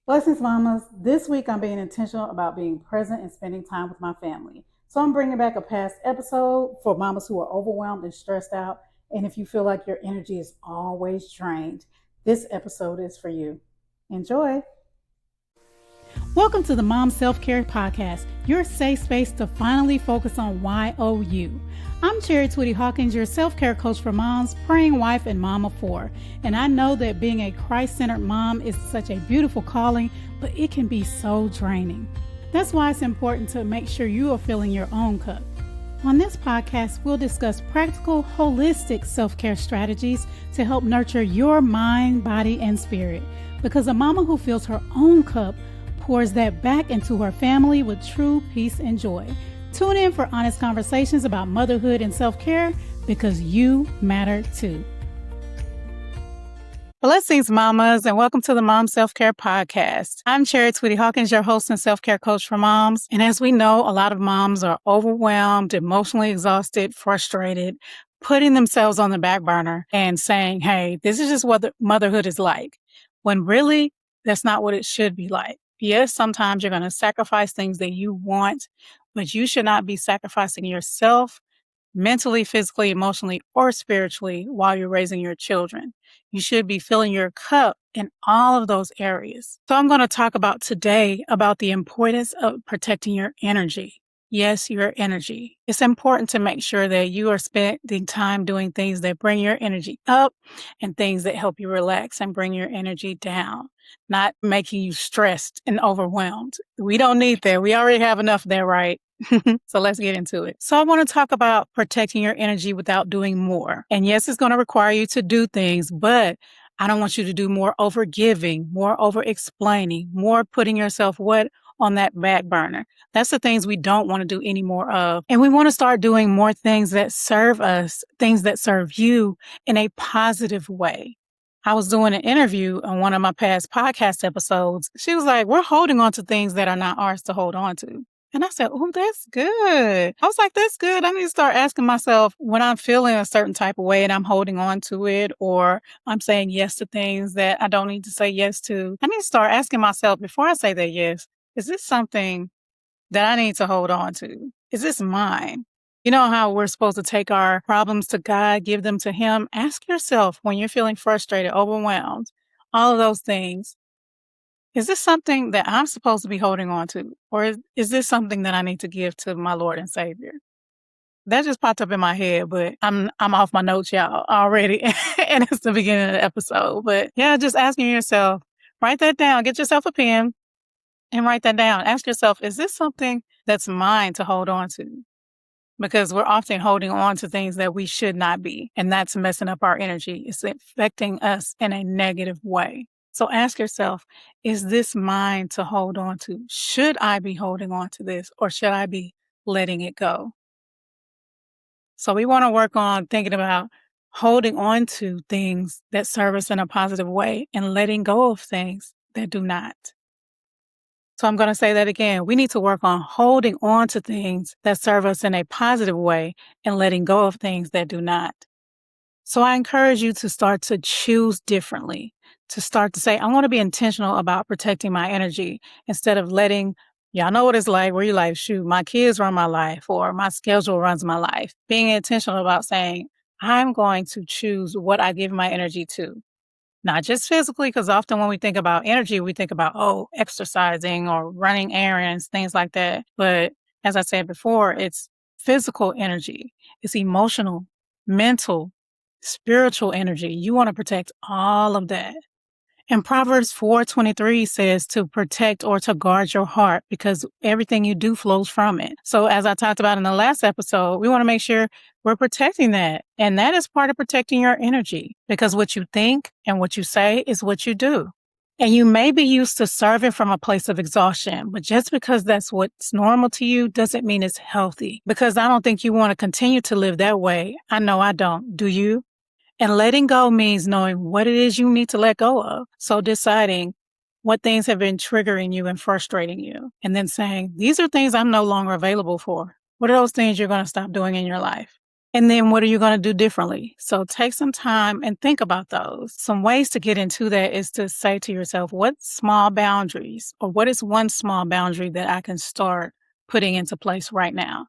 Blessings, mamas. This week I'm being intentional about being present and spending time with my family. So I'm bringing back a past episode for mamas who are overwhelmed and stressed out. And if you feel like your energy is always drained, this episode is for you. Enjoy. Welcome to the Mom Self-Care Podcast, your safe space to finally focus on YOU. I'm Twitty-Hawkins, your self-care coach for moms, praying wife, and mom of four. And I know that being a Christ-centered mom is such a beautiful calling, but it can be so draining. That's why it's important to make sure you are filling your own cup. On this podcast, we'll discuss practical, holistic self-care strategies to help nurture your mind, body, and spirit. Because a mama who fills her own cup pours that back into her family with true peace and joy. Tune in for honest conversations about motherhood and self-care because you matter too. Blessings, mamas, and welcome to the Mom Self-Care Podcast. I'm Twitty-Hawkins, your host and self-care coach for moms. And as we know, a lot of moms are overwhelmed, emotionally exhausted, frustrated, putting themselves on the back burner and saying, hey, this is just what motherhood is like. When really, that's not what it should be like. Yes, sometimes you're going to sacrifice things that you want, but you should not be sacrificing yourself mentally, physically, emotionally, or spiritually while you're raising your children. You should be filling your cup in all of those areas. So I'm going to talk about today about the importance of protecting your energy. Yes, your energy. It's important to make sure that you are spending time doing things that bring your energy up and things that help you relax and bring your energy down, not making you stressed and overwhelmed. We don't need that. We already have enough there, right? So let's get into it. So I want to talk about protecting your energy without doing more. And yes, it's going to require you to do things, but I don't want you to do more over giving, more over explaining, more putting yourself on that back burner. That's the things we don't want to do any more of. And we want to start doing more things that serve us, things that serve you in a positive way. I was doing an interview on one of my past podcast episodes. She was like, we're holding on to things that are not ours to hold on to. And I said, oh, that's good. I was like, that's good. I need to start asking myself when I'm feeling a certain type of way and I'm holding on to it, or I'm saying yes to things that I don't need to say yes to. I need to start asking myself before I say that yes, is this something that I need to hold on to? Is this mine? You know how we're supposed to take our problems to God, give them to Him? Ask yourself when you're feeling frustrated, overwhelmed, all of those things. Is this something that I'm supposed to be holding on to? Or is this something that I need to give to my Lord and Savior? That just popped up in my head, but I'm off my notes, y'all, already. And it's the beginning of the episode. But yeah, just asking yourself, write that down. Get yourself a pen and write that down. Ask yourself, is this something that's mine to hold on to? Because we're often holding on to things that we should not be. And that's messing up our energy. It's affecting us in a negative way. So ask yourself, is this mine to hold on to? Should I be holding on to this or should I be letting it go? So we want to work on thinking about holding on to things that serve us in a positive way and letting go of things that do not. So I'm going to say that again. We need to work on holding on to things that serve us in a positive way and letting go of things that do not. So I encourage you to start to choose differently, to start to say, I want to be intentional about protecting my energy instead of letting, y'all know what it's like where you're like, shoot, my kids run my life or my schedule runs my life. Being intentional about saying, I'm going to choose what I give my energy to. Not just physically, because often when we think about energy, we think about, exercising or running errands, things like that. But as I said before, it's physical energy. It's emotional, mental, spiritual energy. You want to protect all of that. And Proverbs 4:23 says to protect or to guard your heart because everything you do flows from it. So as I talked about in the last episode, we want to make sure we're protecting that. And that is part of protecting your energy because what you think and what you say is what you do. And you may be used to serving from a place of exhaustion, but just because that's what's normal to you doesn't mean it's healthy. Because I don't think you want to continue to live that way. I know I don't. Do you? And letting go means knowing what it is you need to let go of. So deciding what things have been triggering you and frustrating you. And then saying, these are things I'm no longer available for. What are those things you're going to stop doing in your life? And then what are you going to do differently? So take some time and think about those. Some ways to get into that is to say to yourself, what small boundaries or what is one small boundary that I can start putting into place right now?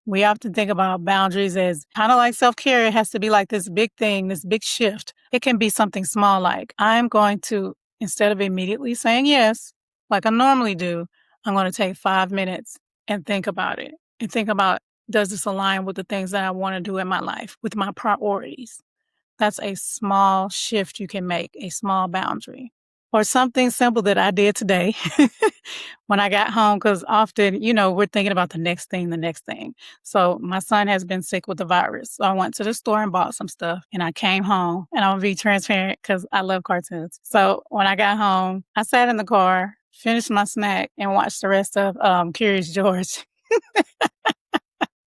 We often think about boundaries as kind of like self-care. It has to be like this big thing, this big shift. It can be something small like I'm going to, instead of immediately saying yes, like I normally do, I'm going to take 5 minutes and think about it and think about, does this align with the things that I want to do in my life, with my priorities? That's a small shift you can make, a small boundary. Or something simple that I did today when I got home, because often, we're thinking about the next thing, the next thing. So my son has been sick with the virus. So I went to the store and bought some stuff and I came home, and I'm going to be transparent because I love cartoons. So when I got home, I sat in the car, finished my snack, and watched the rest of Curious George.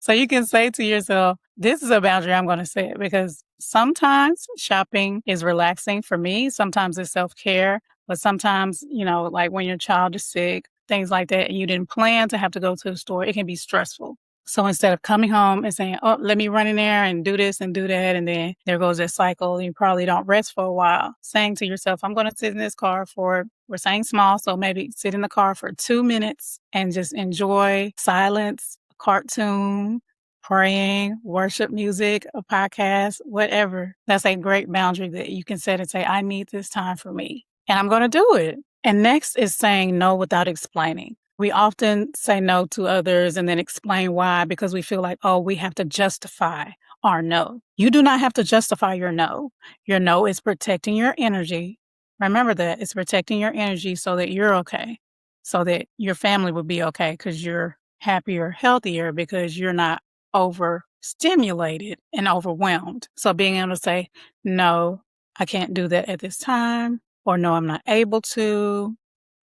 So you can say to yourself, this is a boundary I'm going to set, because sometimes shopping is relaxing for me. Sometimes it's self-care, but sometimes, like when your child is sick, things like that, and you didn't plan to have to go to the store, it can be stressful. So instead of coming home and saying, oh, let me run in there and do this and do that, and then there goes that cycle, and you probably don't rest for a while, saying to yourself, I'm going to sit in this car we're saying small, so maybe sit in the car for 2 minutes and just enjoy silence, cartoon, praying, worship music, a podcast, whatever. That's a great boundary that you can set and say, I need this time for me, and I'm going to do it. And next is saying no without explaining. We often say no to others and then explain why, because we feel like, oh, we have to justify our no. You do not have to justify your no. Your no is protecting your energy. Remember that it's protecting your energy so that you're okay, so that your family will be okay, because you're happier, healthier, because you're not overstimulated and overwhelmed. So being able to say, no, I can't do that at this time, or no, I'm not able to,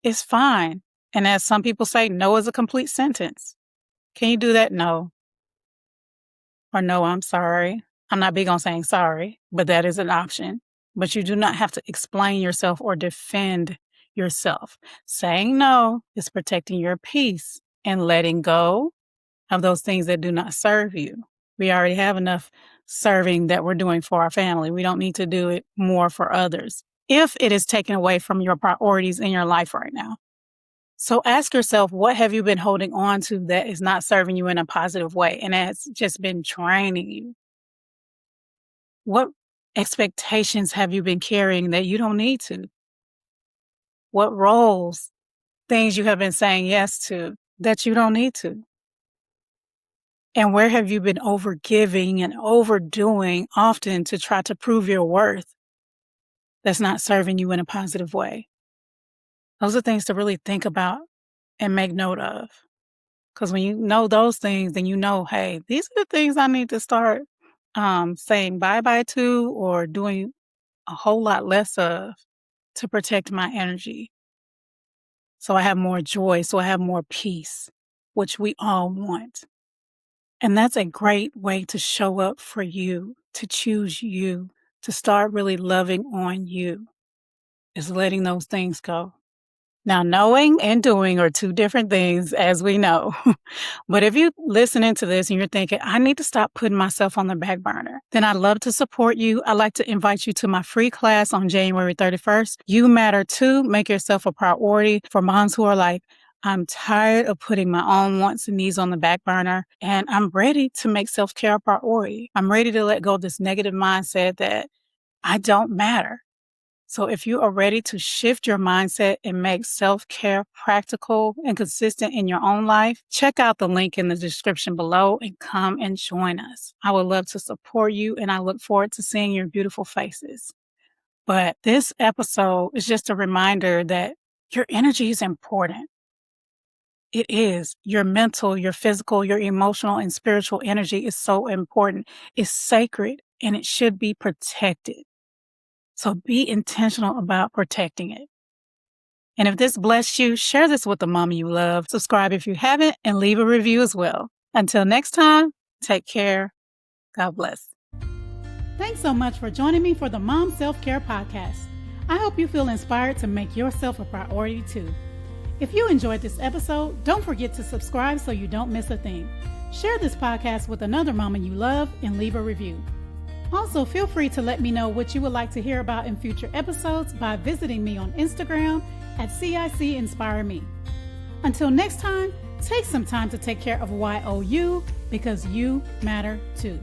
is fine. And as some people say, no is a complete sentence. Can you do that? No. Or no, I'm sorry. I'm not big on saying sorry, but that is an option. But you do not have to explain yourself or defend yourself. Saying no is protecting your peace and letting go of those things that do not serve you. We already have enough serving that we're doing for our family. We don't need to do it more for others if it is taken away from your priorities in your life right now. So ask yourself, what have you been holding on to that is not serving you in a positive way and has just been draining you? What expectations have you been carrying that you don't need to? What roles, things you have been saying yes to that you don't need to? And where have you been overgiving and overdoing often to try to prove your worth that's not serving you in a positive way? Those are things to really think about and make note of. Because when you know those things, then you know, hey, these are the things I need to start saying bye-bye to, or doing a whole lot less of, to protect my energy. So I have more joy, so I have more peace, which we all want. And that's a great way to show up for you, to choose you, to start really loving on you, is letting those things go. Now, knowing and doing are two different things, as we know. But if you're listening to this and you're thinking, I need to stop putting myself on the back burner, then I'd love to support you. I'd like to invite you to my free class on January 31st. You matter too. Make yourself a priority for moms who are like, I'm tired of putting my own wants and needs on the back burner, and I'm ready to make self-care a priority. I'm ready to let go of this negative mindset that I don't matter. So if you are ready to shift your mindset and make self-care practical and consistent in your own life, check out the link in the description below and come and join us. I would love to support you, and I look forward to seeing your beautiful faces. But this episode is just a reminder that your energy is important. It is. Your mental, your physical, your emotional, and spiritual energy is so important. It's sacred, and it should be protected. So be intentional about protecting it. And if this blessed you, share this with the mom you love. Subscribe if you haven't, and leave a review as well. Until next time, take care. God bless. Thanks so much for joining me for the Mom Self-Care Podcast. I hope you feel inspired to make yourself a priority too. If you enjoyed this episode, don't forget to subscribe so you don't miss a thing. Share this podcast with another mama you love and leave a review. Also, feel free to let me know what you would like to hear about in future episodes by visiting me on Instagram at CICInspireMe. Until next time, take some time to take care of YOU because you matter too.